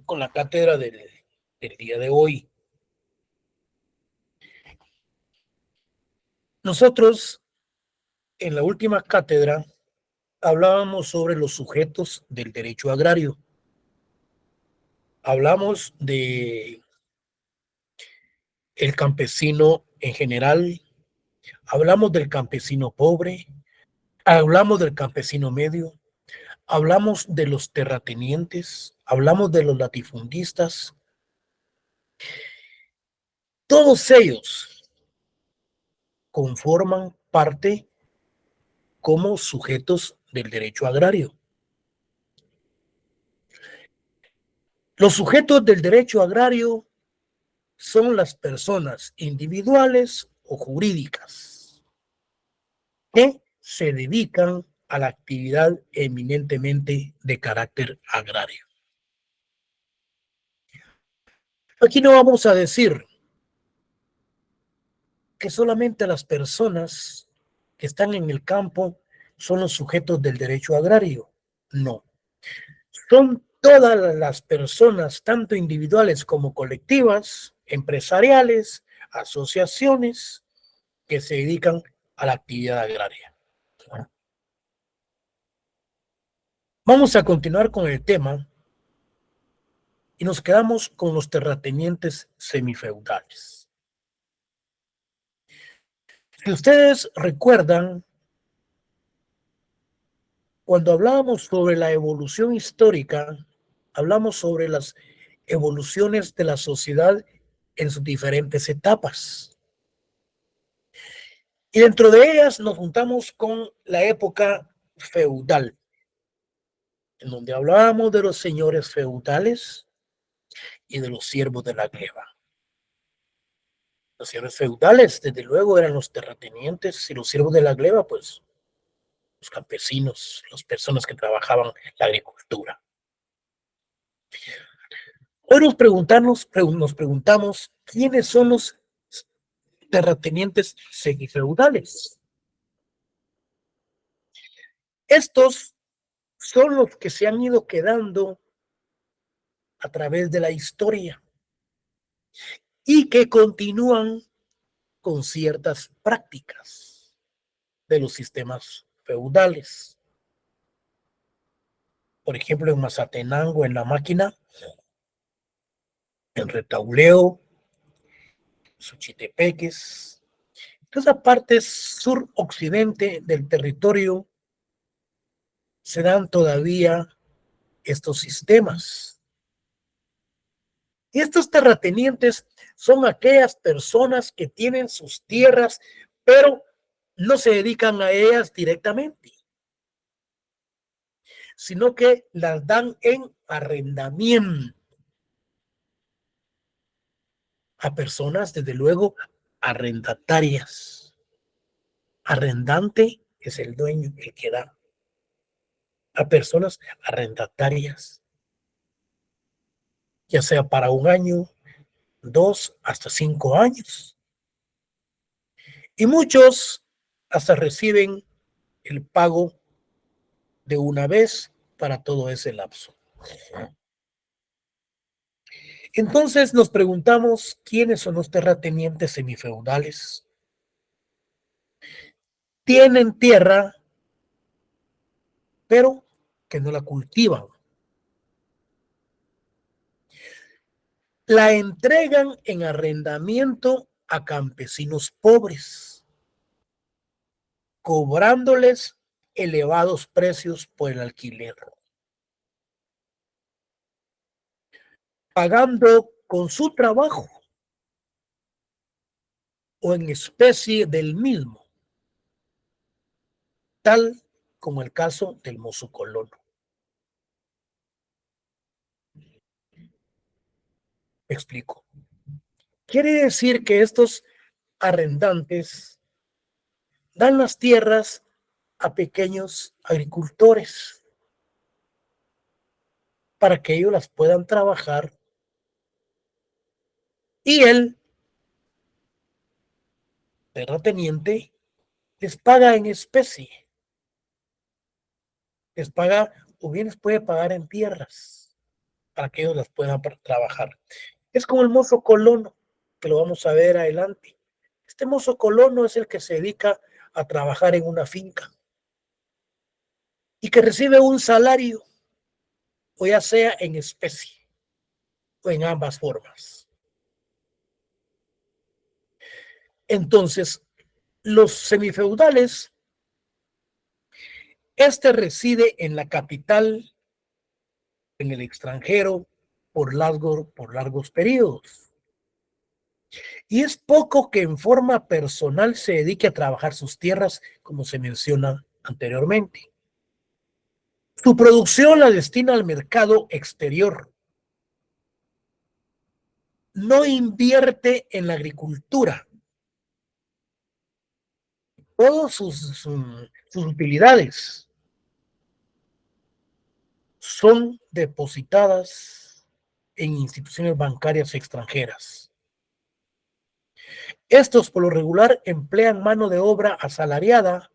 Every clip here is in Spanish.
con la cátedra del día de hoy. Nosotros en la última cátedra hablábamos sobre los sujetos del derecho agrario. Hablamos de el campesino en general, hablamos del campesino pobre, hablamos del campesino medio, hablamos de los terratenientes, hablamos de los latifundistas. Todos ellos conforman parte como sujetos del derecho agrario. Los sujetos del derecho agrario son las personas individuales o jurídicas que se dedican a la actividad eminentemente de carácter agrario. Aquí no vamos a decir que solamente las personas que están en el campo son los sujetos del derecho agrario. No, son todas las personas, tanto individuales como colectivas, empresariales, asociaciones, que se dedican a la actividad agraria. Vamos a continuar con el tema y nos quedamos con los terratenientes semifeudales. Si ustedes recuerdan, cuando hablábamos sobre la evolución histórica, hablamos sobre las evoluciones de la sociedad en sus diferentes etapas. Y dentro de ellas nos juntamos con la época feudal, en donde hablábamos de los señores feudales y de los siervos de la gleba. Los siervos feudales, desde luego, eran los terratenientes, y los siervos de la gleba, pues, los campesinos, las personas que trabajaban la agricultura. Hoy nos preguntamos quiénes son los terratenientes semifeudales. Estos son los que se han ido quedando a través de la historia y que continúan con ciertas prácticas de los sistemas feudales. Por ejemplo, en Mazatenango, en La Máquina, en Retauleo, Suchitepeques, toda la parte sur-occidente del territorio se dan todavía estos sistemas. Y estos terratenientes son aquellas personas que tienen sus tierras, pero no se dedican a ellas directamente, sino que las dan en arrendamiento a personas, desde luego, arrendatarias. Arrendante es el dueño, el que da a personas arrendatarias, ya sea para un año, 2 hasta 5 años. Y muchos hasta reciben el pago de una vez para todo ese lapso. Entonces nos preguntamos quiénes son los terratenientes semifeudales. Tienen tierra, pero que no la cultivan. La entregan en arrendamiento a campesinos pobres, cobrándoles elevados precios por el alquiler, pagando con su trabajo o en especie del mismo, tal como el caso del mozo colono. Me explico. Quiere decir que estos arrendantes dan las tierras a pequeños agricultores para que ellos las puedan trabajar y el terrateniente les paga en especie, les paga o bien les puede pagar en tierras. para que ellos las puedan trabajar. Es como el mozo colono, que lo vamos a ver adelante. Este mozo colono es el que se dedica a trabajar en una finca y que recibe un salario, o ya sea en especie o en ambas formas. Entonces, los semifeudales, este reside en la capital, en el extranjero, por largos periodos. Y es poco que en forma personal se dedique a trabajar sus tierras, como se menciona anteriormente. Su producción la destina al mercado exterior. No invierte en la agricultura. Todas sus utilidades son depositadas en instituciones bancarias extranjeras. Estos por lo regular emplean mano de obra asalariada,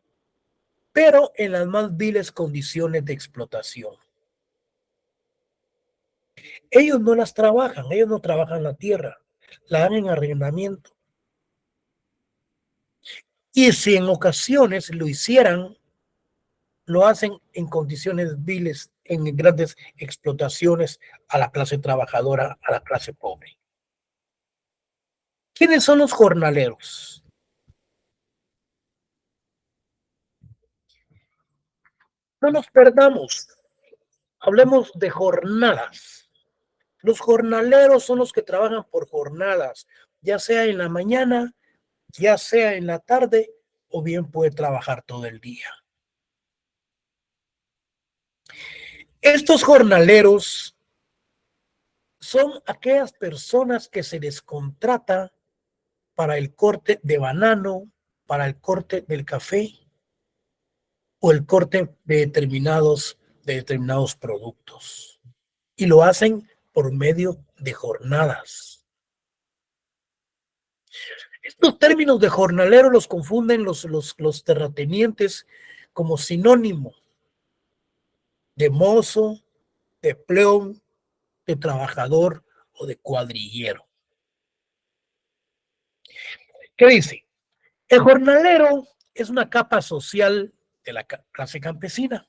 pero en las más viles condiciones de explotación. Ellos no las trabajan, ellos no trabajan la tierra, la dan en arrendamiento. Y si en ocasiones lo hicieran, lo hacen en condiciones viles, en grandes explotaciones a la clase trabajadora, a la clase pobre. ¿Quiénes son los jornaleros? No nos perdamos, hablemos de jornadas. Los jornaleros son los que trabajan por jornadas, ya sea en la mañana, ya sea en la tarde, o bien puede trabajar todo el día. Estos jornaleros son aquellas personas que se les contrata para el corte de banano, para el corte del café o el corte de determinados productos. Y lo hacen por medio de jornadas. Estos términos de jornalero los confunden los terratenientes como sinónimo de mozo, de peón, de trabajador o de cuadrillero. ¿Qué dice? El jornalero es una capa social de la clase campesina.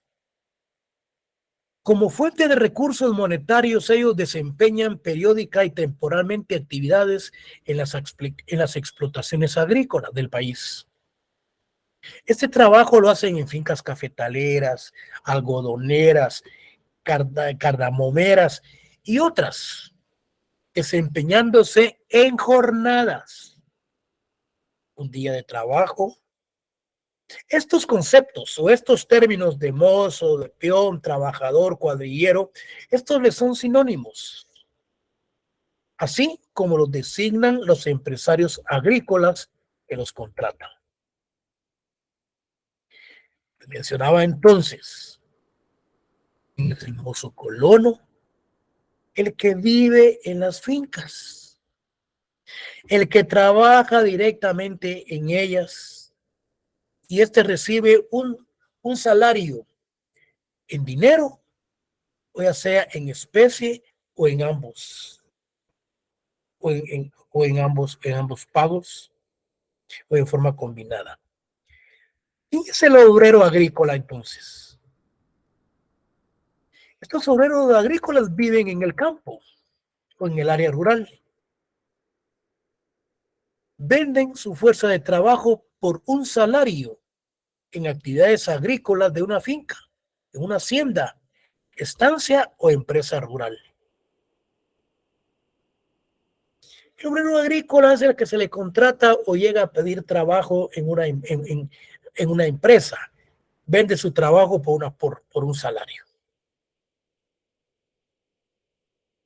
Como fuente de recursos monetarios, ellos desempeñan periódica y temporalmente actividades en las explotaciones agrícolas del país. Este trabajo lo hacen en fincas cafetaleras, algodoneras, cardamomeras y otras, desempeñándose en jornadas. Un día de trabajo. Estos conceptos o estos términos de mozo, de peón, trabajador, cuadrillero, estos les son sinónimos, así como los designan los empresarios agrícolas que los contratan. Mencionaba entonces, es el mozo colono, el que vive en las fincas, el que trabaja directamente en ellas y este recibe un salario en dinero, o ya sea en especie o en ambos, en ambos pagos o en forma combinada. ¿Quién es el obrero agrícola entonces? Estos obreros agrícolas viven en el campo o en el área rural. Venden su fuerza de trabajo por un salario en actividades agrícolas de una finca, en una hacienda, estancia o empresa rural. El obrero agrícola es el que se le contrata o llega a pedir trabajo en una empresa. Vende su trabajo por un salario.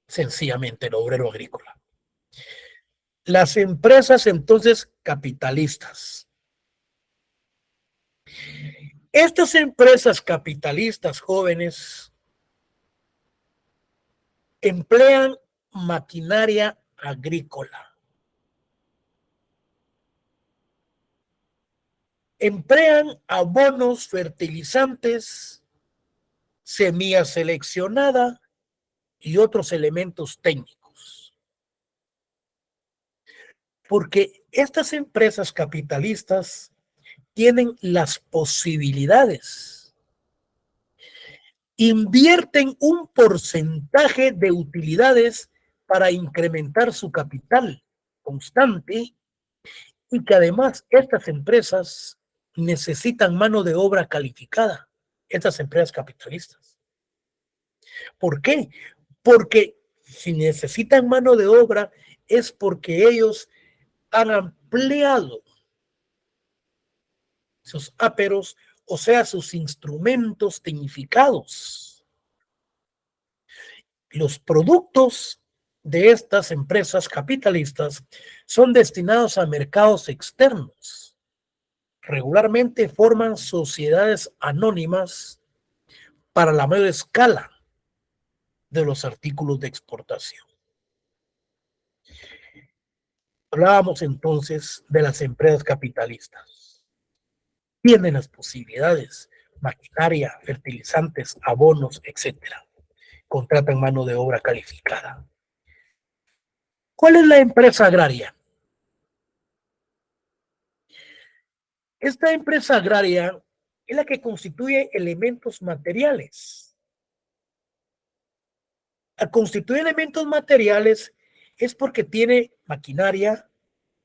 Sencillamente el obrero agrícola. Las empresas entonces capitalistas. Estas empresas capitalistas jóvenes emplean maquinaria agrícola. Emplean abonos, fertilizantes, semilla seleccionada y otros elementos técnicos. Porque estas empresas capitalistas tienen las posibilidades, invierten un porcentaje de utilidades para incrementar su capital constante, y que además estas empresas necesitan mano de obra calificada, estas empresas capitalistas. ¿Por qué? Porque si necesitan mano de obra es porque ellos han ampliado sus áperos, o sea, sus instrumentos tecnificados. Los productos de estas empresas capitalistas son destinados a mercados externos. Regularmente forman sociedades anónimas para la mayor escala de los artículos de exportación. Hablábamos entonces de las empresas capitalistas. Tienen las posibilidades, maquinaria, fertilizantes, abonos, etcétera. Contratan mano de obra calificada. ¿Cuál es la empresa agraria? Esta empresa agraria es la que constituye elementos materiales. Al constituir elementos materiales es porque tiene maquinaria,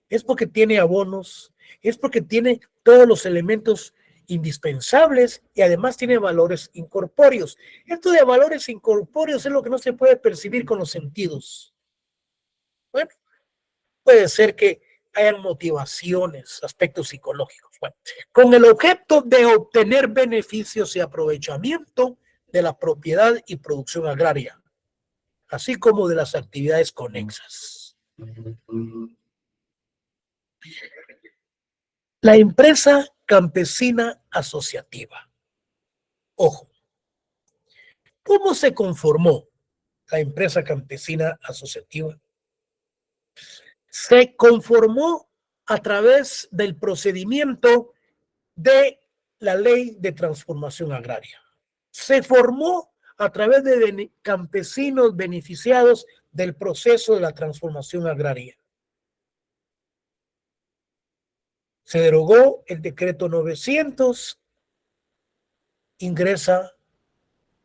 es porque tiene abonos, es porque tiene todos los elementos indispensables y además tiene valores incorpóreos. Esto de valores incorpóreos es lo que no se puede percibir con los sentidos. Bueno, puede ser que hayan motivaciones, aspectos psicológicos. Bueno, con el objeto de obtener beneficios y aprovechamiento de la propiedad y producción agraria, así como de las actividades conexas. La empresa campesina asociativa. Ojo, ¿cómo se conformó la empresa campesina asociativa? Se conformó a través del procedimiento de la Ley de Transformación Agraria. Se formó a través de campesinos beneficiados del proceso de la transformación agraria. Se derogó el decreto 900, ingresa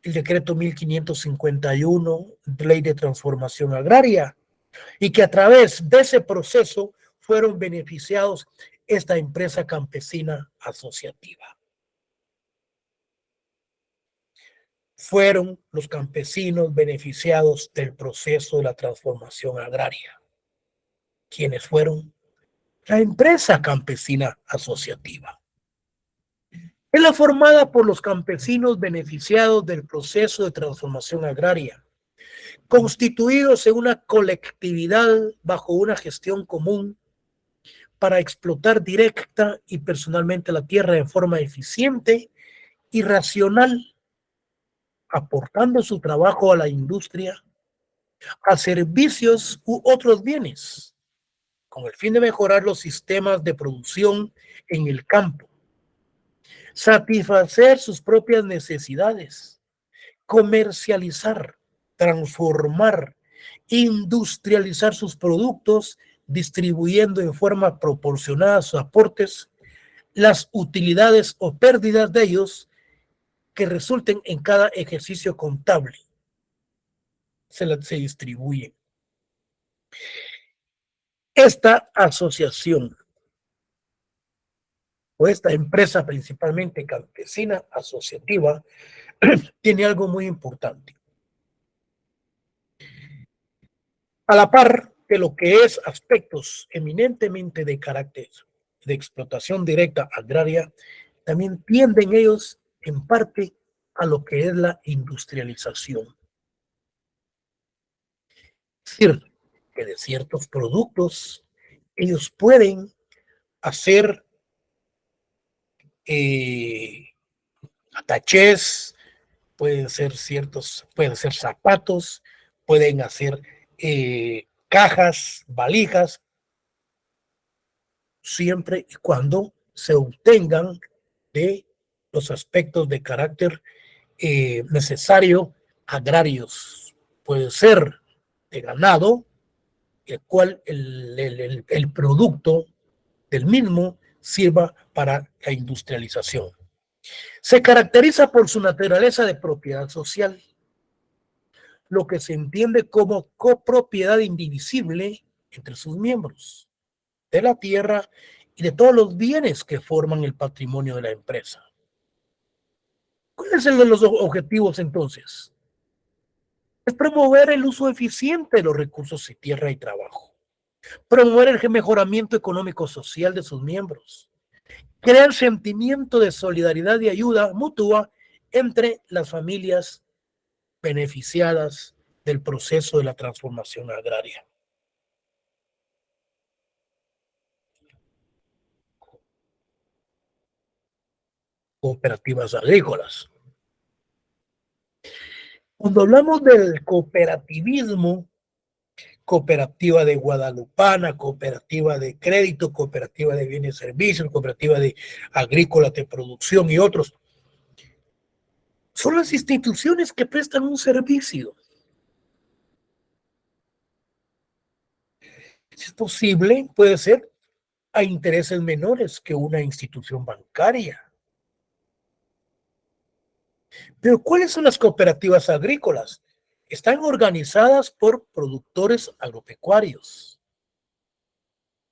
el decreto 1551, Ley de Transformación Agraria, y que a través de ese proceso fueron beneficiados esta empresa campesina asociativa. Fueron los campesinos beneficiados del proceso de la transformación agraria. ¿Quiénes fueron? La empresa campesina asociativa. Es la formada por los campesinos beneficiados del proceso de transformación agraria, constituidos en una colectividad bajo una gestión común para explotar directa y personalmente la tierra de forma eficiente y racional, aportando su trabajo a la industria, a servicios u otros bienes, con el fin de mejorar los sistemas de producción en el campo, satisfacer sus propias necesidades, comercializar, transformar, industrializar sus productos, distribuyendo en forma proporcionada a sus aportes las utilidades o pérdidas de ellos que resulten en cada ejercicio contable. Se distribuyen. Esta asociación o esta empresa principalmente campesina asociativa tiene algo muy importante. A la par de lo que es aspectos eminentemente de carácter de explotación directa agraria, también tienden ellos en parte a lo que es la industrialización. Es decir, que de ciertos productos ellos pueden hacer atachés, pueden ser zapatos, pueden hacer cajas, valijas, siempre y cuando se obtengan de los aspectos de carácter necesario agrarios. puede ser de ganado, el cual el producto del mismo sirva para la industrialización. Se caracteriza por su naturaleza de propiedad social, lo que se entiende como copropiedad indivisible entre sus miembros, de la tierra y de todos los bienes que forman el patrimonio de la empresa. ¿Cuáles son los objetivos entonces? Es promover el uso eficiente de los recursos de tierra y trabajo, promover el mejoramiento económico-social de sus miembros, crear sentimiento de solidaridad y ayuda mutua entre las familias beneficiadas del proceso de la transformación agraria. Cooperativas agrícolas. Cuando hablamos del cooperativismo, cooperativa de Guadalupana, cooperativa de crédito, cooperativa de bienes y servicios, cooperativa de agrícolas de producción y otros, son las instituciones que prestan un servicio. Si es posible, puede ser a intereses menores que una institución bancaria. Pero ¿cuáles son las cooperativas agrícolas? Están organizadas por productores agropecuarios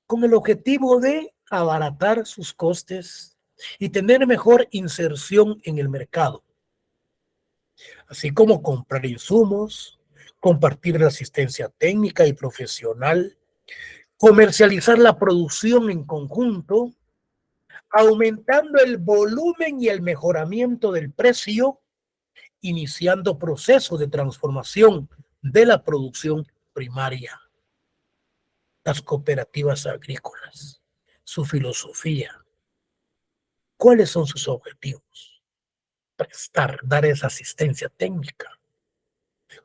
con el objetivo de abaratar sus costes y tener mejor inserción en el mercado, así como comprar insumos, compartir la asistencia técnica y profesional, comercializar la producción en conjunto, aumentando el volumen y el mejoramiento del precio, iniciando procesos de transformación de la producción primaria. Las cooperativas agrícolas, su filosofía, ¿cuáles son sus objetivos? Dar esa asistencia técnica,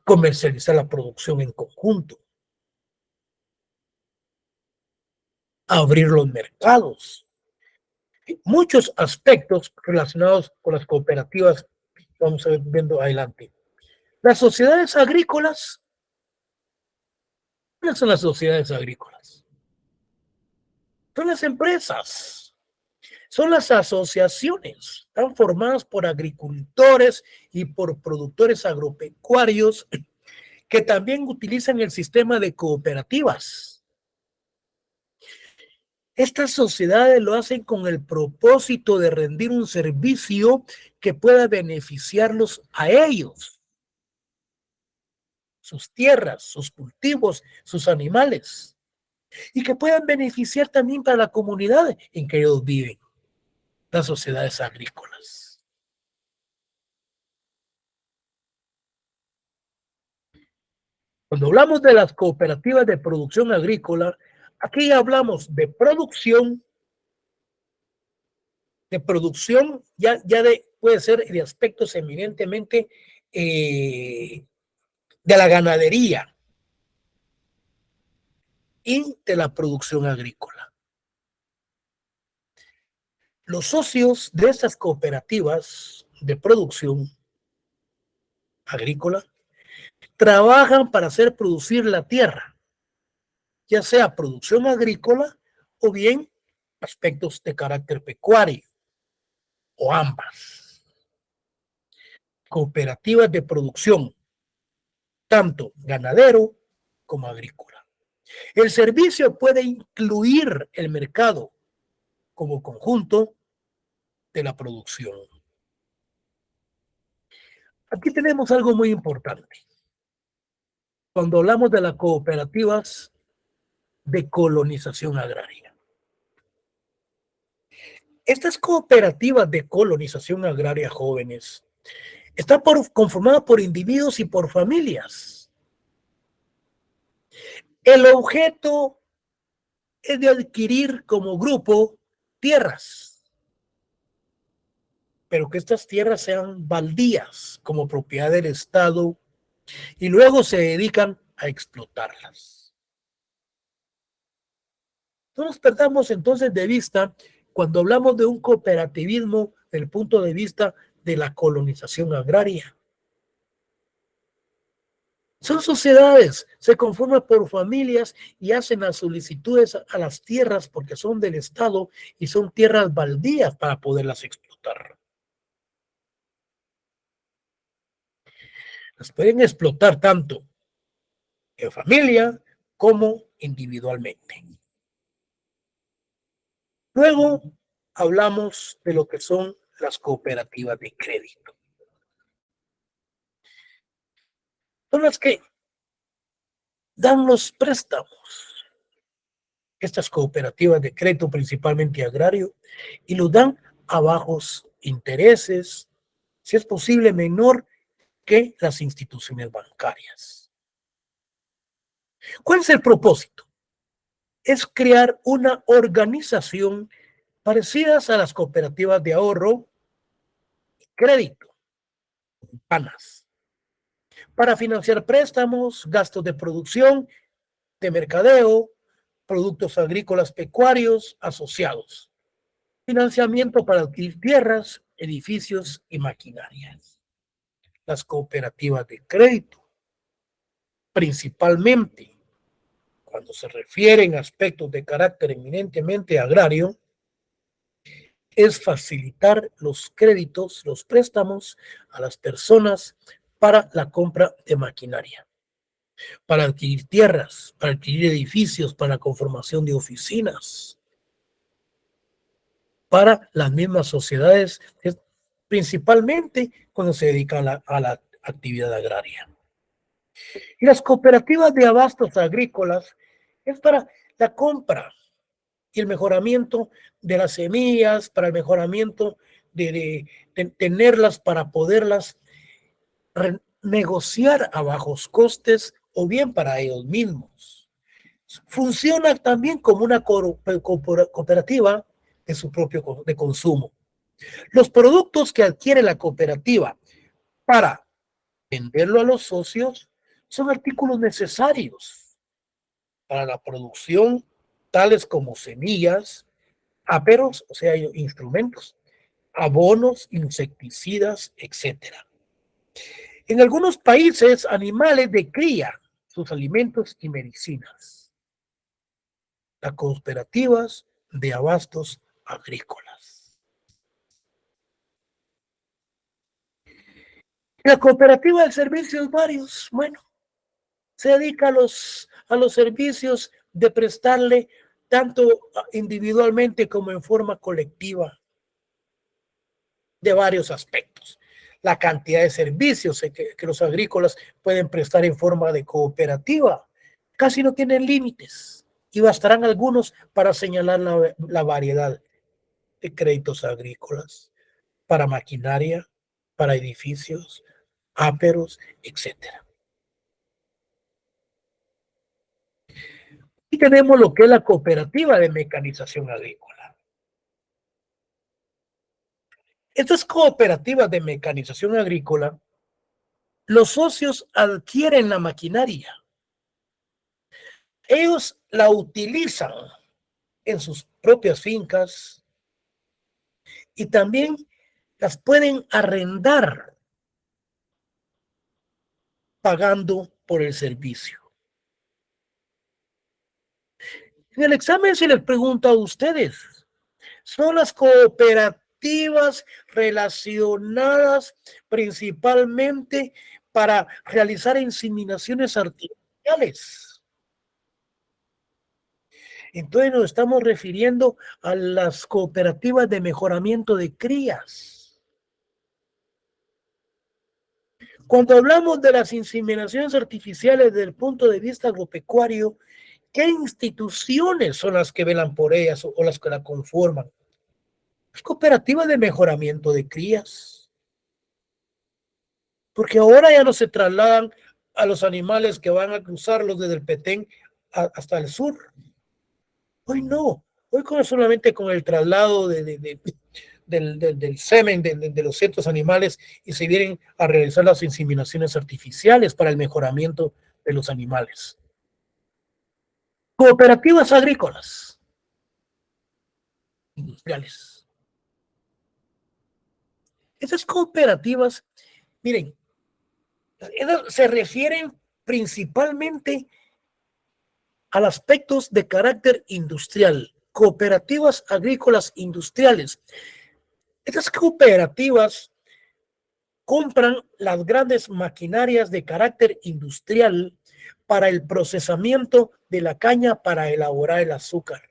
comercializar la producción en conjunto, abrir los mercados. Muchos aspectos relacionados con las cooperativas vamos a ver viendo adelante. Las sociedades agrícolas, ¿cuáles son las sociedades agrícolas? Son las empresas, son las asociaciones, están formadas por agricultores y por productores agropecuarios que también utilizan el sistema de cooperativas. Estas sociedades lo hacen con el propósito de rendir un servicio que pueda beneficiarlos a ellos, sus tierras, sus cultivos, sus animales, y que puedan beneficiar también para la comunidad en que ellos viven, las sociedades agrícolas. Cuando hablamos de las cooperativas de producción agrícola, aquí hablamos de producción, puede ser de aspectos eminentemente de la ganadería y de la producción agrícola. Los socios de estas cooperativas de producción agrícola trabajan para hacer producir la tierra, ya sea producción agrícola o bien aspectos de carácter pecuario o ambas. Cooperativas de producción, tanto ganadero como agrícola. El servicio puede incluir el mercado como conjunto de la producción. Aquí tenemos algo muy importante. Cuando hablamos de las cooperativas de colonización agraria. Estas cooperativas de colonización agraria jóvenes están conformadas por individuos y por familias. El objeto es de adquirir como grupo tierras, pero que estas tierras sean baldías como propiedad del Estado y luego se dedican a explotarlas. No nos perdamos entonces de vista cuando hablamos de un cooperativismo desde el punto de vista de la colonización agraria. Son sociedades, se conforman por familias y hacen las solicitudes a las tierras porque son del Estado y son tierras baldías para poderlas explotar. Las pueden explotar tanto en familia como individualmente. Luego hablamos de lo que son las cooperativas de crédito. Son las que dan los préstamos, estas cooperativas de crédito principalmente agrario, y lo dan a bajos intereses, si es posible menor que las instituciones bancarias. ¿Cuál es el propósito? Es crear una organización parecida a las cooperativas de ahorro y crédito, PANAS, para financiar préstamos, gastos de producción, de mercadeo, productos agrícolas pecuarios asociados, financiamiento para adquirir tierras, edificios y maquinarias. Las cooperativas de crédito, principalmente cuando se refieren a aspectos de carácter eminentemente agrario, es facilitar los créditos, los préstamos a las personas para la compra de maquinaria, para adquirir tierras, para adquirir edificios, para la conformación de oficinas, para las mismas sociedades, principalmente cuando se dedican a la actividad agraria. Y las cooperativas de abastos agrícolas es para la compra y el mejoramiento de las semillas, para el mejoramiento de tenerlas para poderlas negociar a bajos costes o bien para ellos mismos. Funciona también como una cooperativa de su propio de consumo. Los productos que adquiere la cooperativa para venderlo a los socios son artículos necesarios para la producción, tales como semillas, aperos, o sea, instrumentos, abonos, insecticidas, etcétera. En algunos países, animales de cría, sus alimentos y medicinas. Las cooperativas de abastos agrícolas. La cooperativa de servicios varios, bueno, se dedica a los servicios de prestarle tanto individualmente como en forma colectiva de varios aspectos. La cantidad de servicios que los agrícolas pueden prestar en forma de cooperativa casi no tienen límites y bastarán algunos para señalar la variedad de créditos agrícolas para maquinaria, para edificios, áperos, etcétera. Y tenemos lo que es la cooperativa de mecanización agrícola. Estas cooperativas de mecanización agrícola, los socios adquieren la maquinaria. Ellos la utilizan en sus propias fincas y también las pueden arrendar pagando por el servicio. En el examen se les pregunta a ustedes, ¿son las cooperativas relacionadas principalmente para realizar inseminaciones artificiales? Entonces nos estamos refiriendo a las cooperativas de mejoramiento de crías. Cuando hablamos de las inseminaciones artificiales desde el punto de vista agropecuario, ¿qué instituciones son las que velan por ellas o las que la conforman? Las cooperativas de mejoramiento de crías. Porque ahora ya no se trasladan a los animales que van a cruzarlos desde el Petén hasta el sur. Hoy no. Hoy solamente con el traslado del semen de los ciertos animales y se vienen a realizar las inseminaciones artificiales para el mejoramiento de los animales. Cooperativas agrícolas, industriales. Esas cooperativas, miren, se refieren principalmente a aspectos de carácter industrial, cooperativas agrícolas industriales. Estas cooperativas compran las grandes maquinarias de carácter industrial para el procesamiento de la caña para elaborar el azúcar.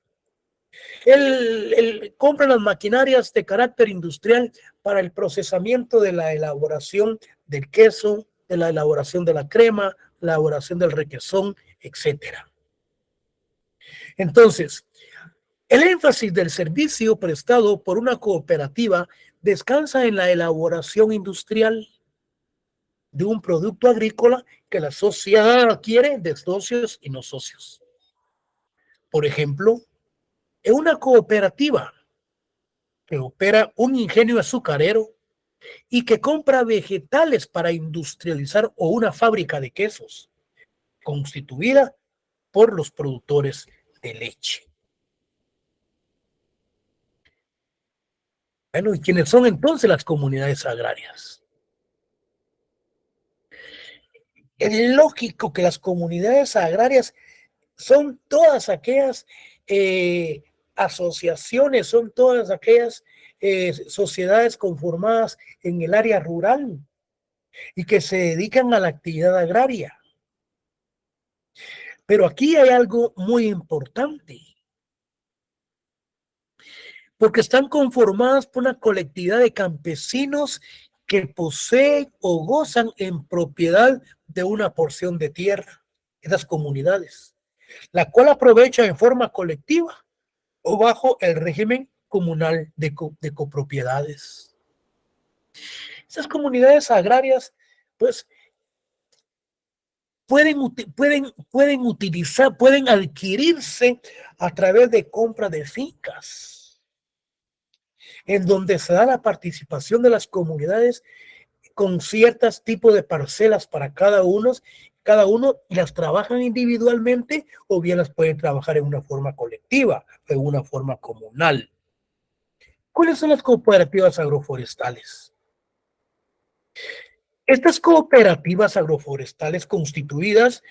Compran las maquinarias de carácter industrial para el procesamiento de la elaboración del queso, de la elaboración de la crema, la elaboración del requesón, etcétera. Entonces, el énfasis del servicio prestado por una cooperativa descansa en la elaboración industrial de un producto agrícola que la sociedad adquiere de socios y no socios. Por ejemplo, en una cooperativa que opera un ingenio azucarero y que compra vegetales para industrializar o una fábrica de quesos constituida por los productores de leche. Bueno, ¿y quiénes son entonces las comunidades agrarias? Es lógico que las comunidades agrarias son todas aquellas asociaciones, son todas aquellas sociedades conformadas en el área rural y que se dedican a la actividad agraria. Pero aquí hay algo muy importante, porque están conformadas por una colectividad de campesinos que poseen o gozan en propiedad de una porción de tierra, esas comunidades, la cual aprovecha en forma colectiva o bajo el régimen comunal de copropiedades. Esas comunidades agrarias, pues, pueden adquirirse a través de compra de fincas, en donde se da la participación de las comunidades con ciertos tipos de parcelas para cada uno y las trabajan individualmente o bien las pueden trabajar en una forma colectiva, en una forma comunal. ¿Cuáles son las cooperativas agroforestales? Estas cooperativas agroforestales constituidas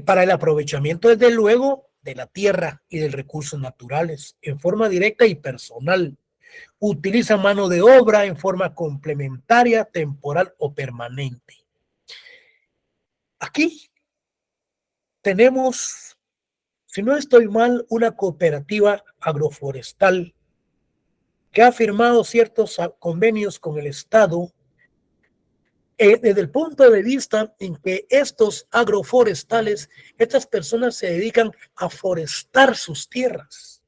para el aprovechamiento, desde luego, de la tierra y de recursos naturales en forma directa y personal. Utilizan mano de obra en forma complementaria, temporal o permanente. Aquí tenemos, si no estoy mal, una cooperativa agroforestal que ha firmado ciertos convenios con el Estado desde el punto de vista en que estos agroforestales, estas personas se dedican a forestar sus tierras,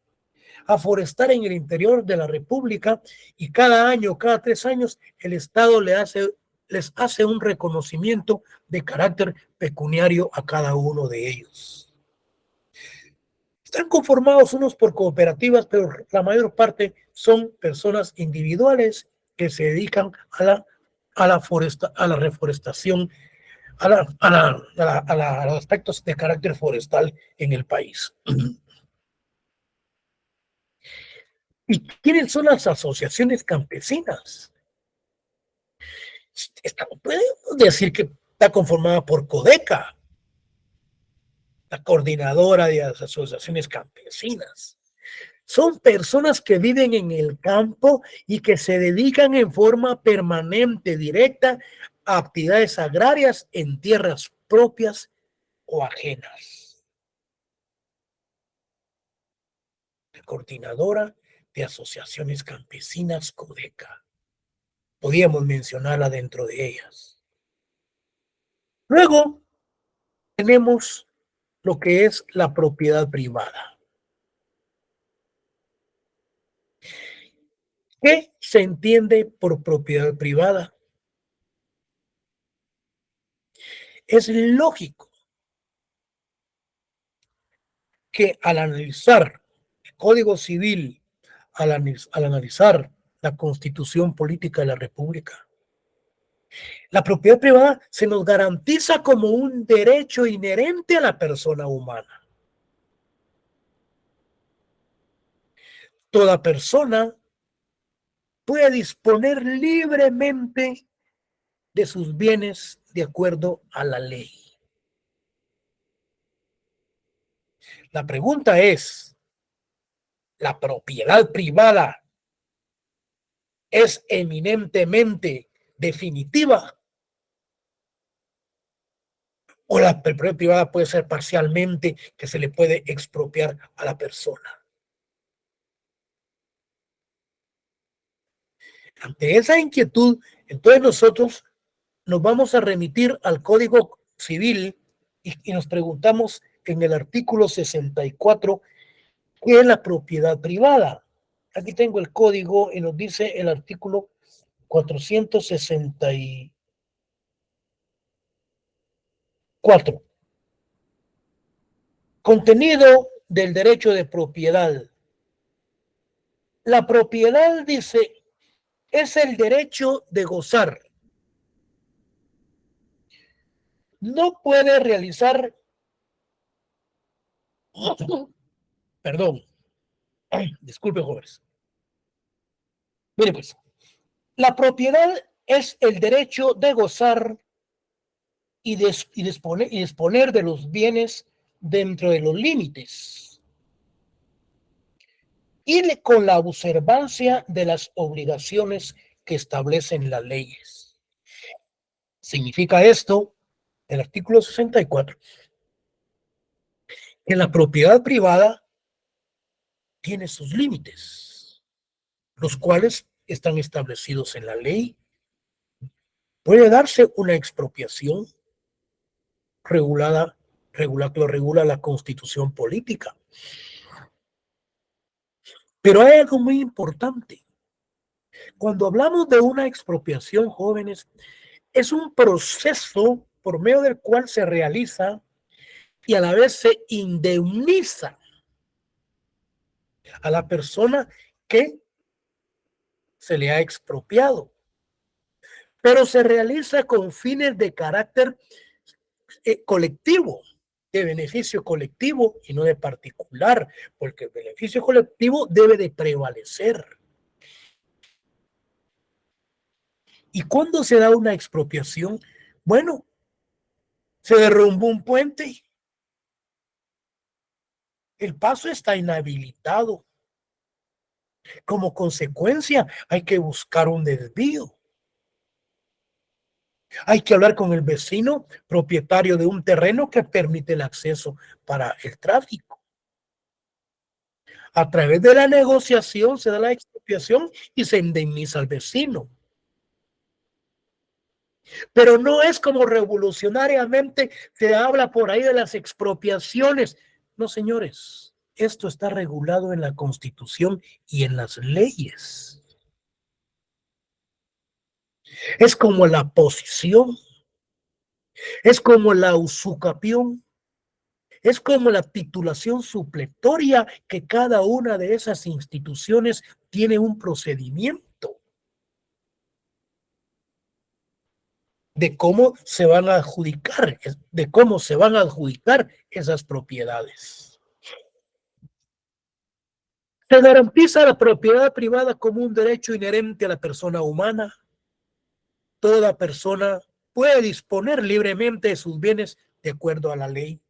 a forestar en el interior de la República, y cada año, cada 3 años, el Estado les hace un reconocimiento de carácter pecuniario a cada uno de ellos. Están conformados unos por cooperativas, pero la mayor parte son personas individuales que se dedican a la reforestación, a los aspectos de carácter forestal en el país. ¿Y quiénes son las asociaciones campesinas? Podemos decir que está conformada por CODECA, la Coordinadora de las Asociaciones Campesinas. Son personas que viven en el campo y que se dedican en forma permanente, directa, a actividades agrarias en tierras propias o ajenas. La Coordinadora de Asociaciones Campesinas, CODECA. Podríamos mencionarla dentro de ellas. Luego tenemos lo que es la propiedad privada. ¿Qué se entiende por propiedad privada? Es lógico que al analizar el Código Civil, al analizar la Constitución Política de la República, la propiedad privada se nos garantiza como un derecho inherente a la persona humana. Toda persona puede disponer libremente de sus bienes de acuerdo a la ley. La pregunta es, ¿la propiedad privada es eminentemente definitiva? ¿O la propiedad privada puede ser parcialmente, que se le puede expropiar a la persona? Ante esa inquietud, entonces nosotros nos vamos a remitir al Código Civil y nos preguntamos en el artículo 64, ¿qué es la propiedad privada? Aquí tengo el código y nos dice el artículo 464. Contenido del derecho de propiedad. La propiedad, dice, es el derecho de gozar. No puede realizar, perdón, disculpe, jóvenes. Mire pues, la propiedad es el derecho de gozar y disponer de los bienes dentro de los límites y con la observancia de las obligaciones que establecen las leyes. Significa esto, el artículo 64, que la propiedad privada tiene sus límites, los cuales están establecidos en la ley. Puede darse una expropiación que lo regula la Constitución política. Pero hay algo muy importante. Cuando hablamos de una expropiación, jóvenes, es un proceso por medio del cual se realiza y a la vez se indemniza a la persona que se le ha expropiado, pero se realiza con fines de carácter colectivo, de beneficio colectivo y no de particular, porque el beneficio colectivo debe de prevalecer. ¿Y cuándo se da una expropiación? Bueno, se derrumbó un puente, el paso está inhabilitado. Como consecuencia, hay que buscar un desvío. Hay que hablar con el vecino propietario de un terreno que permite el acceso para el tráfico. A través de la negociación se da la expropiación y se indemniza al vecino. Pero no es como revolucionariamente se habla por ahí de las expropiaciones. No, señores, esto está regulado en la Constitución y en las leyes. Es como la posesión, es como la usucapión, es como la titulación supletoria, que cada una de esas instituciones tiene un procedimiento de cómo se van a adjudicar, esas propiedades. Se garantiza la propiedad privada como un derecho inherente a la persona humana. Toda persona puede disponer libremente de sus bienes de acuerdo a la ley.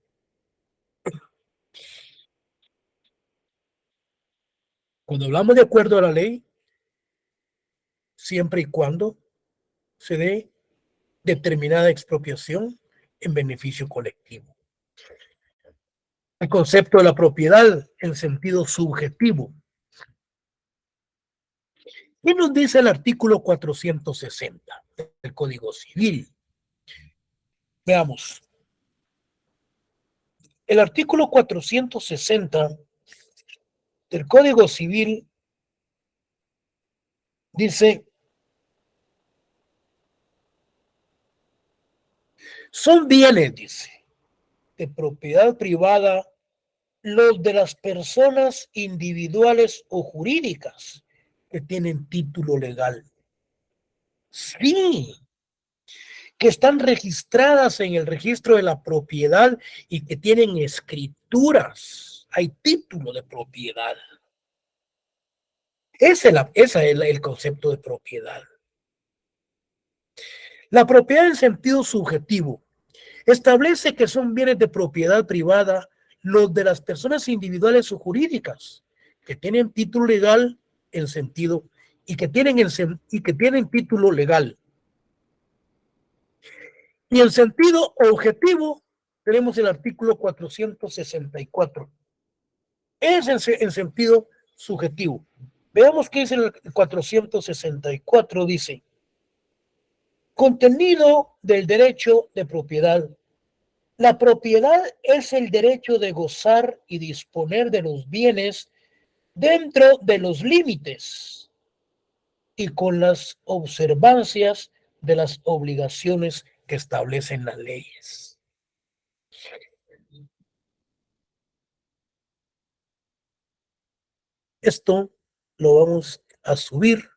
Cuando hablamos de acuerdo a la ley, siempre y cuando se dé determinada expropiación en beneficio colectivo. El concepto de la propiedad en sentido subjetivo. ¿Qué nos dice el artículo 460 del Código Civil? Veamos. El artículo 460 del Código Civil dice: son bienes, dice, de propiedad privada los de las personas individuales o jurídicas que tienen título legal. Sí, que están registradas en el registro de la propiedad y que tienen escrituras. Hay título de propiedad. Ese es el concepto de propiedad. La propiedad en sentido subjetivo establece que son bienes de propiedad privada los de las personas individuales o jurídicas que tienen título legal en sentido y que tienen título legal. Y en sentido objetivo tenemos el artículo 464. Es en sentido subjetivo. Veamos qué es el 464. Dice: contenido del derecho de propiedad. La propiedad es el derecho de gozar y disponer de los bienes dentro de los límites y con las observancias de las obligaciones que establecen las leyes. Esto lo vamos a subir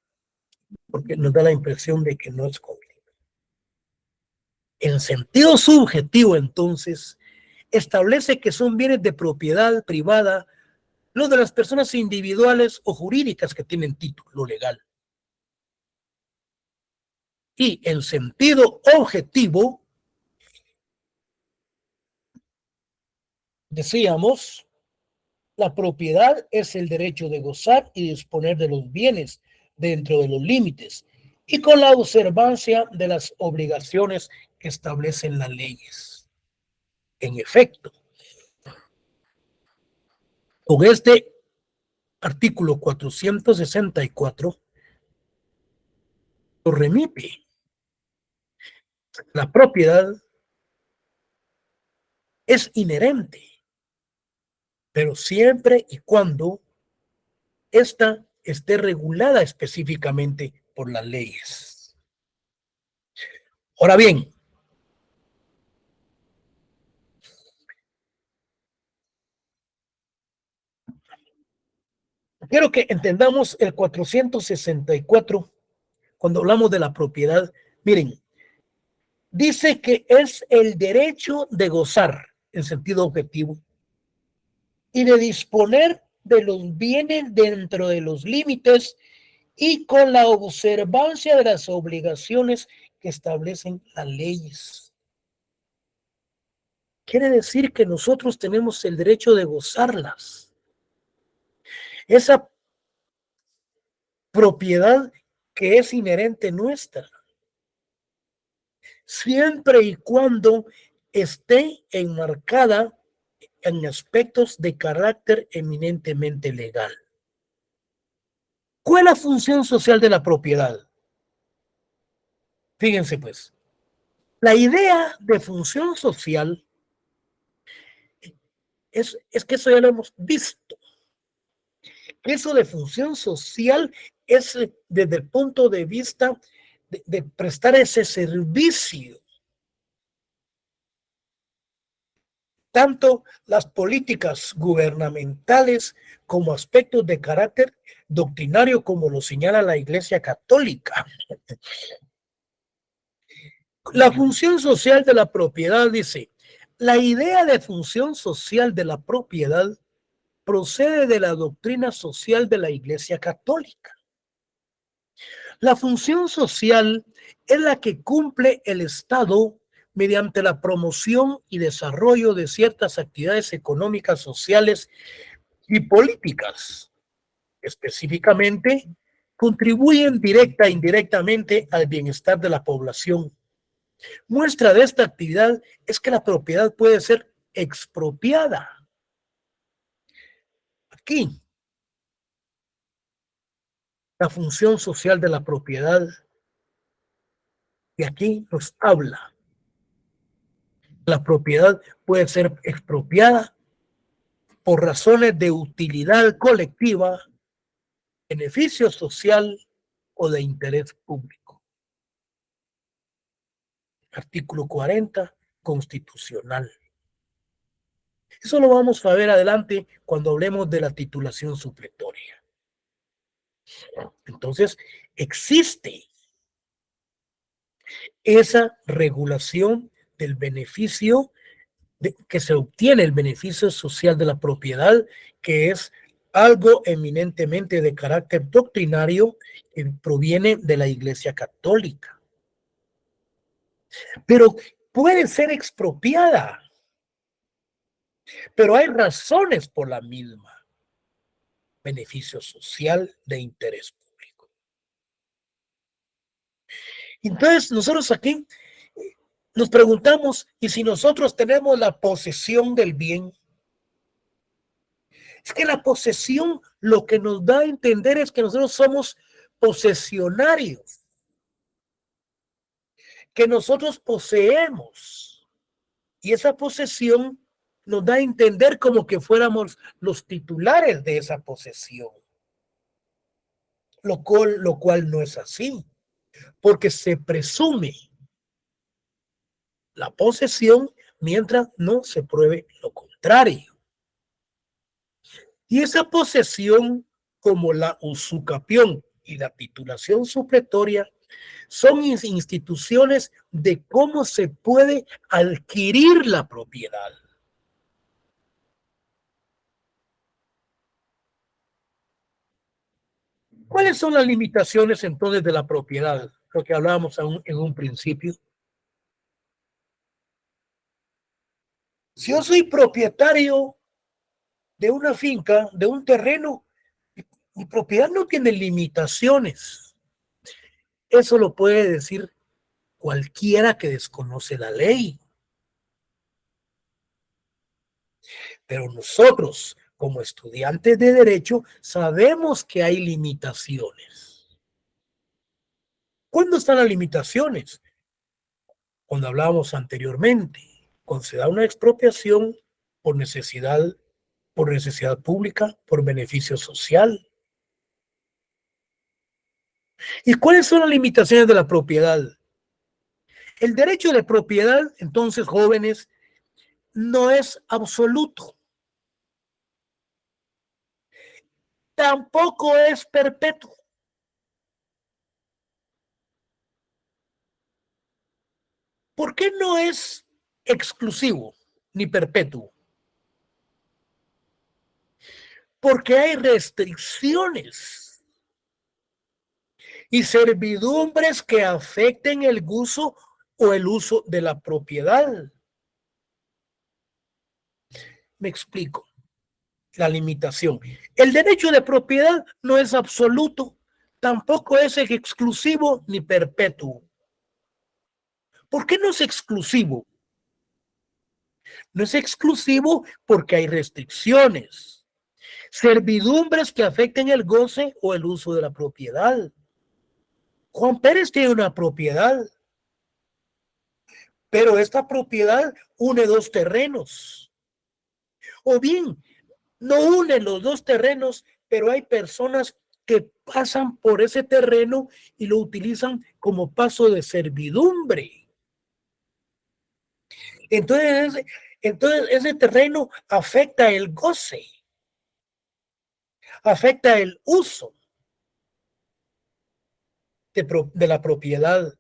porque nos da la impresión de que no es completo. En sentido subjetivo, entonces, establece que son bienes de propiedad privada los de las personas individuales o jurídicas que tienen título legal. Y en sentido objetivo, decíamos, la propiedad es el derecho de gozar y disponer de los bienes dentro de los límites y con la observancia de las obligaciones que establecen las leyes. En efecto, con este artículo 464 lo remite. La propiedad es inherente, pero siempre y cuando ésta esté regulada específicamente por las leyes. Ahora bien, quiero que entendamos el 464 cuando hablamos de la propiedad. Miren, dice que es el derecho de gozar en sentido objetivo y de disponer de los bienes dentro de los límites y con la observancia de las obligaciones que establecen las leyes. Quiere decir que nosotros tenemos el derecho de gozarlas. Esa propiedad que es inherente nuestra, siempre y cuando esté enmarcada en aspectos de carácter eminentemente legal. ¿Cuál es la función social de la propiedad? Fíjense pues, la idea de función social es que eso ya lo hemos visto. Eso de función social es desde el punto de vista de prestar ese servicio. Tanto las políticas gubernamentales como aspectos de carácter doctrinario, como lo señala la Iglesia Católica. La función social de la propiedad dice: la idea de función social de la propiedad procede de la doctrina social de la Iglesia Católica. La función social es la que cumple el Estado mediante la promoción y desarrollo de ciertas actividades económicas, sociales y políticas. Específicamente, contribuyen directa e indirectamente al bienestar de la población. Muestra de esta actividad es que la propiedad puede ser expropiada. Aquí, la función social de la propiedad, y aquí nos habla. La propiedad puede ser expropiada por razones de utilidad colectiva, beneficio social o de interés público. Artículo 40, constitucional. Eso lo vamos a ver adelante cuando hablemos de la titulación supletoria. Entonces, existe esa regulación del beneficio que se obtiene, el beneficio social de la propiedad, que es algo eminentemente de carácter doctrinario que proviene de la Iglesia Católica. Pero puede ser expropiada. pero hay razones por la misma: beneficio social de interés público. Entonces, nosotros aquí nos preguntamos, ¿y si nosotros tenemos la posesión del bien? Es que la posesión lo que nos da a entender es que nosotros somos posesionarios, que nosotros poseemos. Y esa posesión nos da a entender como que fuéramos los titulares de esa posesión, lo cual no es así, porque se presume la posesión mientras no se pruebe lo contrario. Y esa posesión, como la usucapión y la titulación supletoria, son instituciones de cómo se puede adquirir la propiedad. ¿Cuáles son las limitaciones entonces de la propiedad? Lo que hablábamos en un principio. Si yo soy propietario de una finca, de un terreno, mi propiedad no tiene limitaciones. Eso lo puede decir cualquiera que desconoce la ley. Pero nosotros, como estudiantes de derecho, sabemos que hay limitaciones. ¿Cuándo están las limitaciones? Cuando hablábamos anteriormente, cuando se da una expropiación por necesidad pública, por beneficio social. ¿Y cuáles son las limitaciones de la propiedad? El derecho de propiedad, entonces, jóvenes, no es absoluto. Tampoco es perpetuo. ¿Por qué no es exclusivo ni perpetuo? Porque hay restricciones y servidumbres que afecten el gozo o el uso de la propiedad. Me explico. La limitación. El derecho de propiedad no es absoluto, tampoco es exclusivo ni perpetuo. ¿Por qué no es exclusivo? No es exclusivo porque hay restricciones, servidumbres que afecten el goce o el uso de la propiedad. Juan Pérez tiene una propiedad, pero esta propiedad une dos terrenos. O bien, no une los dos terrenos, pero hay personas que pasan por ese terreno y lo utilizan como paso de servidumbre. Entonces, entonces ese terreno afecta el goce, afecta el uso de la propiedad.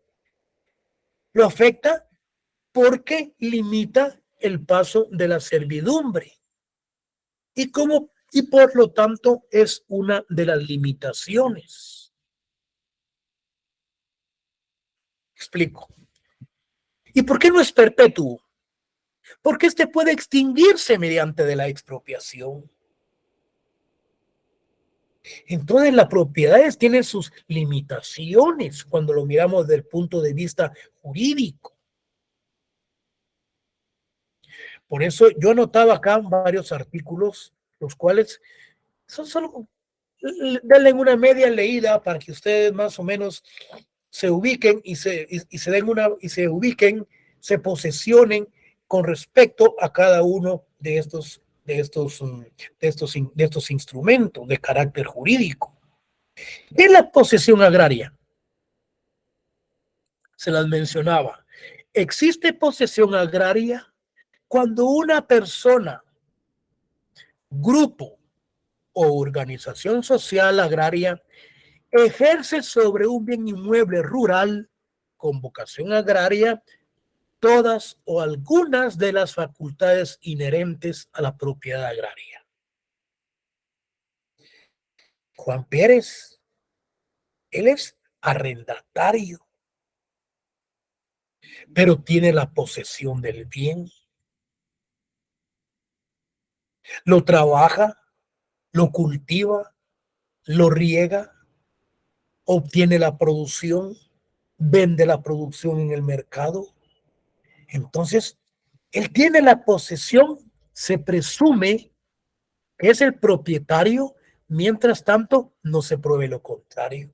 Lo afecta porque limita el paso de la servidumbre. Y por lo tanto es una de las limitaciones. Explico. ¿Y por qué no es perpetuo? Porque este puede extinguirse mediante de la expropiación. Entonces, las propiedades tienen sus limitaciones cuando lo miramos desde el punto de vista jurídico. Por eso yo anotaba acá varios artículos, los cuales son solo denle una media leída para que ustedes más o menos se ubiquen se ubiquen, se posesionen con respecto a cada uno de estos instrumentos de carácter jurídico. ¿Qué es la posesión agraria? Se las mencionaba. Existe posesión agraria cuando una persona, grupo o organización social agraria ejerce sobre un bien inmueble rural con vocación agraria todas o algunas de las facultades inherentes a la propiedad agraria. Juan Pérez, él es arrendatario, pero tiene la posesión del bien. lo trabaja, lo cultiva, lo riega, obtiene la producción, vende la producción en el mercado. Entonces, él tiene la posesión, se presume que es el propietario, mientras tanto no se pruebe lo contrario.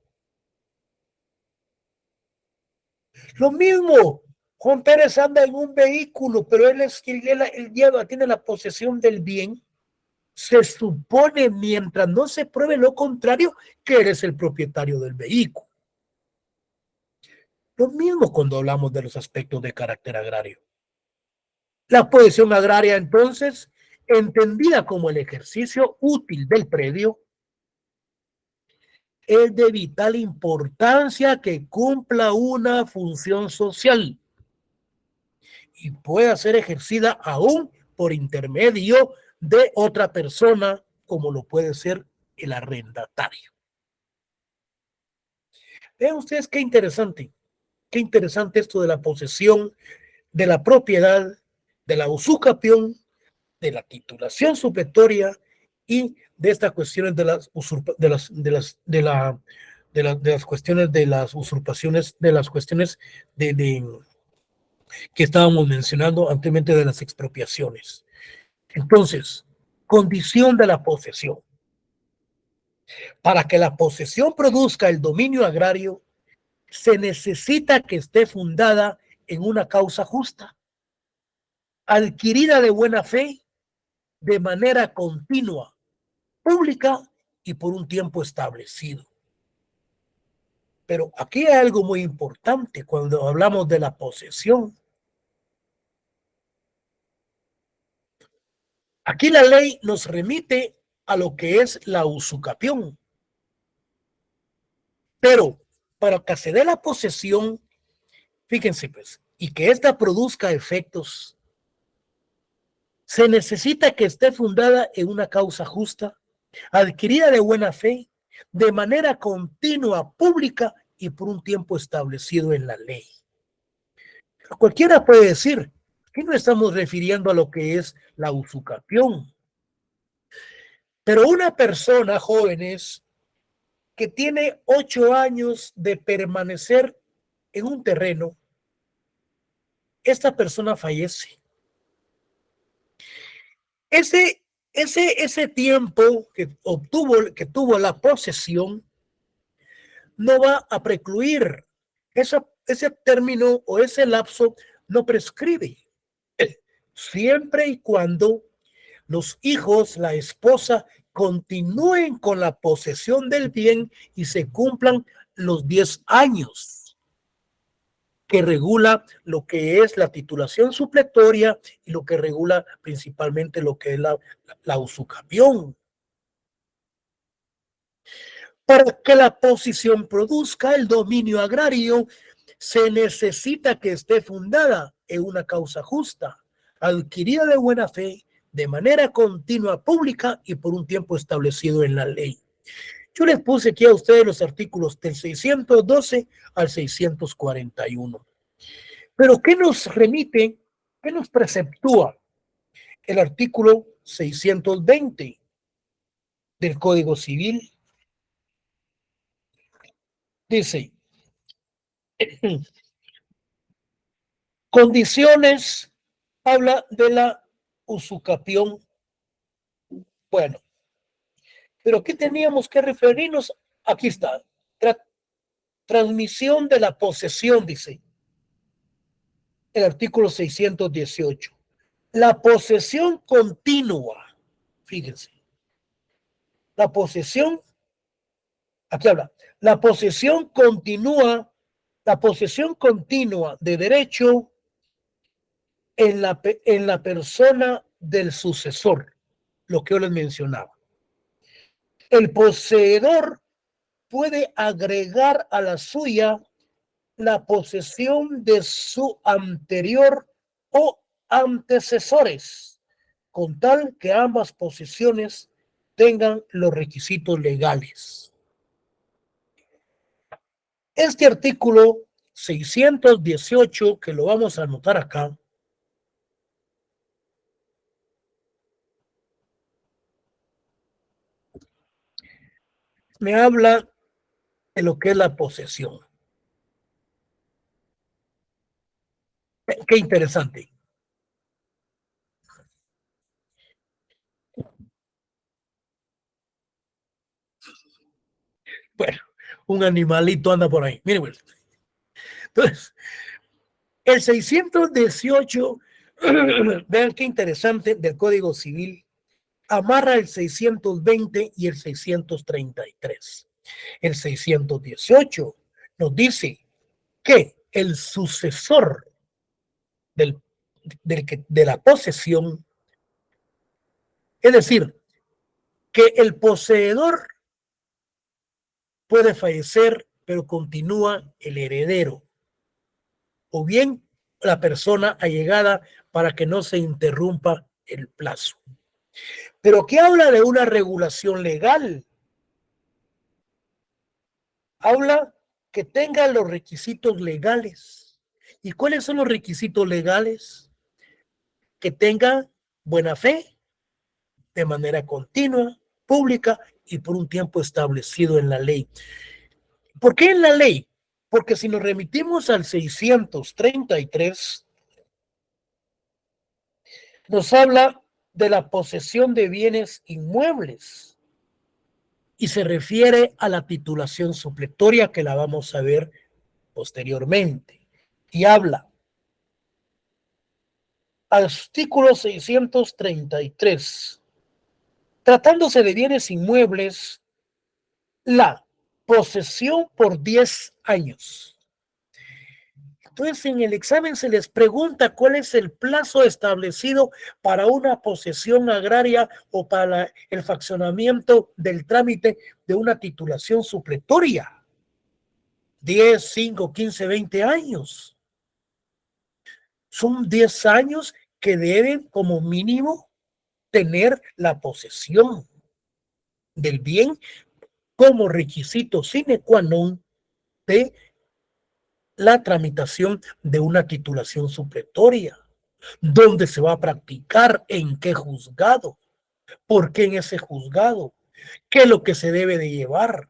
Lo mismo, Juan Pérez anda en un vehículo, pero él lleva, tiene la posesión del bien. Se supone, mientras no se pruebe lo contrario, que eres el propietario del vehículo. Lo mismo cuando hablamos de los aspectos de carácter agrario. La posesión agraria, entonces, entendida como el ejercicio útil del predio, es de vital importancia que cumpla una función social y pueda ser ejercida aún por intermedio de otra persona, como lo puede ser el arrendatario. Vean ustedes qué interesante esto de la posesión, de la propiedad, de la usucapión, de la titulación supletoria y de estas cuestiones de las cuestiones de las usurpaciones, de las cuestiones que estábamos mencionando anteriormente de las expropiaciones. Entonces, condición de la posesión. Para que la posesión produzca el dominio agrario, se necesita que esté fundada en una causa justa, adquirida de buena fe, de manera continua, pública y por un tiempo establecido. Pero aquí hay algo muy importante cuando hablamos de la posesión. Aquí la ley nos remite a lo que es la usucapión. Pero para que se dé la posesión, fíjense pues, y que ésta produzca efectos, se necesita que esté fundada en una causa justa, adquirida de buena fe, de manera continua, pública y por un tiempo establecido en la ley. Cualquiera puede decir, aquí no estamos refiriendo a lo que es la usucapión, pero una persona, jóvenes, que tiene 8 años de permanecer en un terreno, esta persona fallece. Ese tiempo que tuvo la posesión, no va a precluir. Ese término o ese lapso no prescribe. Siempre y cuando los hijos, la esposa, continúen con la posesión del bien y se cumplan los 10 años que regula lo que es la titulación supletoria y lo que regula principalmente lo que es la usucapión. Para que la posesión produzca el dominio agrario, se necesita que esté fundada en una causa justa, adquirida de buena fe, de manera continua, pública y por un tiempo establecido en la ley. Yo les puse aquí a ustedes los artículos del 612 al 641. Pero ¿qué nos remite, qué nos preceptúa el artículo 620 del Código Civil? Dice, condiciones, habla de la usucapión. Bueno, pero ¿qué teníamos que referirnos? Aquí está. Transmisión de la posesión, dice el artículo 618. La posesión continua, fíjense, la posesión, aquí habla, la posesión continúa, la posesión continua de derecho en la persona del sucesor, lo que yo les mencionaba. El poseedor puede agregar a la suya la posesión de su anterior o antecesores, con tal que ambas posesiones tengan los requisitos legales. Este artículo 618, que lo vamos a anotar acá, me habla de lo que es la posesión. Qué interesante. Bueno, un animalito anda por ahí. Miren, pues. Entonces, el 618, vean qué interesante, del Código Civil, amarra el 620 y el 633. El 618 nos dice que el sucesor del, de la posesión, es decir, que el poseedor puede fallecer, pero continúa el heredero, o bien la persona allegada para que no se interrumpa el plazo. Pero ¿qué habla de una regulación legal? Habla que tenga los requisitos legales. ¿Y cuáles son los requisitos legales? Que tenga buena fe, de manera continua, pública y por un tiempo establecido en la ley. ¿Por qué en la ley? Porque si nos remitimos al 633, nos habla de la posesión de bienes inmuebles y se refiere a la titulación supletoria que la vamos a ver posteriormente. Y habla, artículo 633, tratándose de bienes inmuebles, la posesión por 10 años. Entonces, en el examen se les pregunta cuál es el plazo establecido para una posesión agraria o para el fraccionamiento del trámite de una titulación supletoria. 10, 5, 15, 20 años. Son 10 años que deben como mínimo tener la posesión del bien como requisito sine qua non de la tramitación de una titulación supletoria. ¿Dónde se va a practicar? ¿En qué juzgado? ¿Por qué en ese juzgado? ¿Qué es lo que se debe de llevar?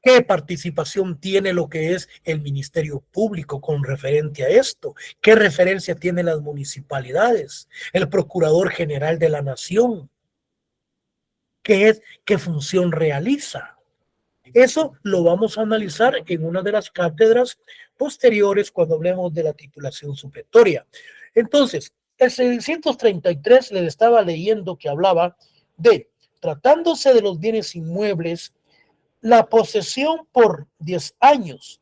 ¿Qué participación tiene lo que es el Ministerio Público con referente a esto? ¿Qué referencia tienen las municipalidades? ¿El Procurador General de la Nación? ¿Qué función realiza? Eso lo vamos a analizar en una de las cátedras posteriores cuando hablemos de la titulación supletoria. Entonces, el 633 les estaba leyendo que hablaba de, tratándose de los bienes inmuebles, la posesión por 10 años,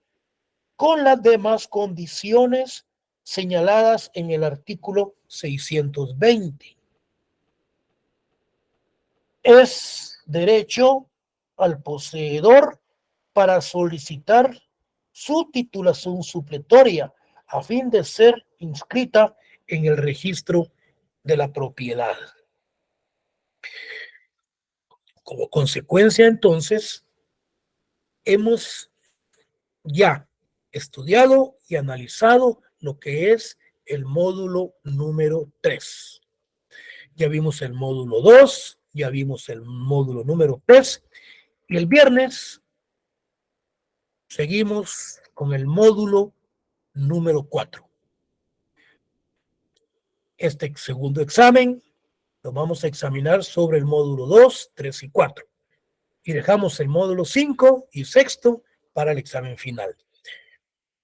con las demás condiciones señaladas en el artículo 620. Es derecho al poseedor para solicitar su titulación supletoria a fin de ser inscrita en el registro de la propiedad. Como consecuencia, entonces, hemos ya estudiado y analizado lo que es el módulo número 3. Ya vimos el módulo 2, ya vimos el módulo número 3 y el viernes seguimos con el módulo número 4. Este segundo examen lo vamos a examinar sobre el módulo 2, 3 y 4. Y dejamos el módulo 5 y sexto para el examen final.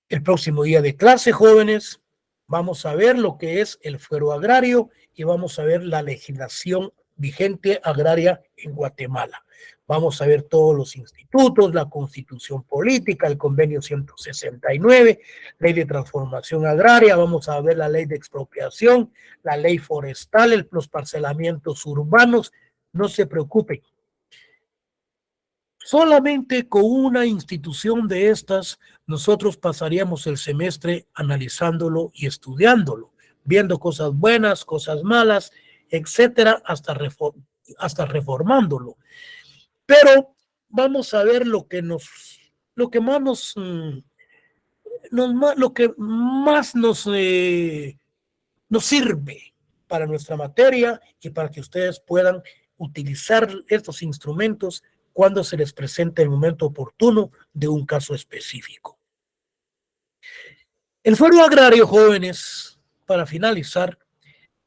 El próximo día de clase, jóvenes, vamos a ver lo que es el fuero agrario y vamos a ver la legislación vigente agraria en Guatemala. Vamos a ver todos los institutos, la constitución política, el convenio 169, ley de transformación agraria, vamos a ver la ley de expropiación, la ley forestal, los parcelamientos urbanos. No se preocupen. Solamente con una institución de estas, nosotros pasaríamos el semestre analizándolo y estudiándolo, viendo cosas buenas, cosas malas, etcétera, hasta reformándolo. Pero vamos a ver lo que más nos sirve para nuestra materia y para que ustedes puedan utilizar estos instrumentos cuando se les presente el momento oportuno de un caso específico. El fuero agrario, jóvenes, para finalizar,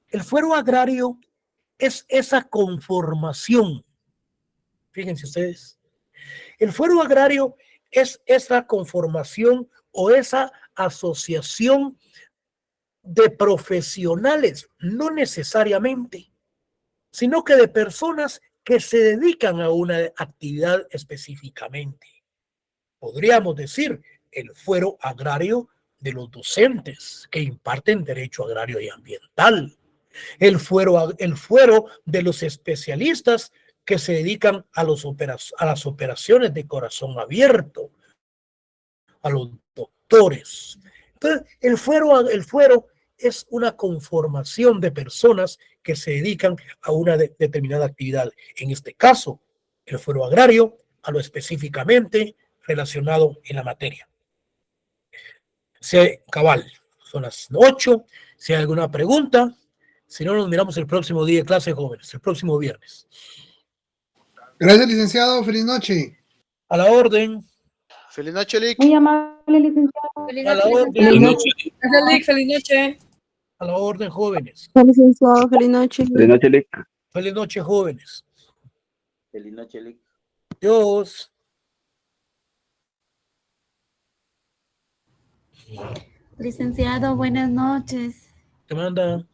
el fuero agrario es esa conformación. Fíjense ustedes, el fuero agrario es esa conformación o esa asociación de profesionales, no necesariamente, sino que de personas que se dedican a una actividad específicamente. Podríamos decir el fuero agrario de los docentes que imparten derecho agrario y ambiental, el fuero de los especialistas que se dedican a las operaciones de corazón abierto, a los doctores. Entonces, el fuero es una conformación de personas que se dedican a una determinada actividad. En este caso, el fuero agrario, a lo específicamente relacionado en la materia. Cabal, son las 8. Si hay alguna pregunta, si no, nos miramos el próximo día de clase, jóvenes, el próximo viernes. Gracias, licenciado. Feliz noche. A la orden. Feliz noche, Lick. Muy amable, licenciado. A la orden. Feliz noche. Feliz noche. A la orden, jóvenes. Licenciado, feliz noche. Feliz noche, Lick. Feliz noche, jóvenes. Feliz noche, Lick. Dios. Licenciado, buenas noches. ¿Qué manda?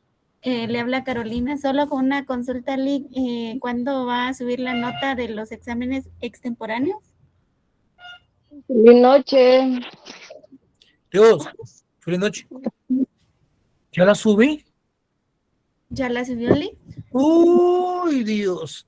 Le habla Carolina, solo con una consulta, Lick. ¿Cuándo va a subir la nota de los exámenes extemporáneos? Feliz noche. Dios. Feliz noche. ¿Ya la subí? ¿Ya la subió, Lick? Uy, Dios.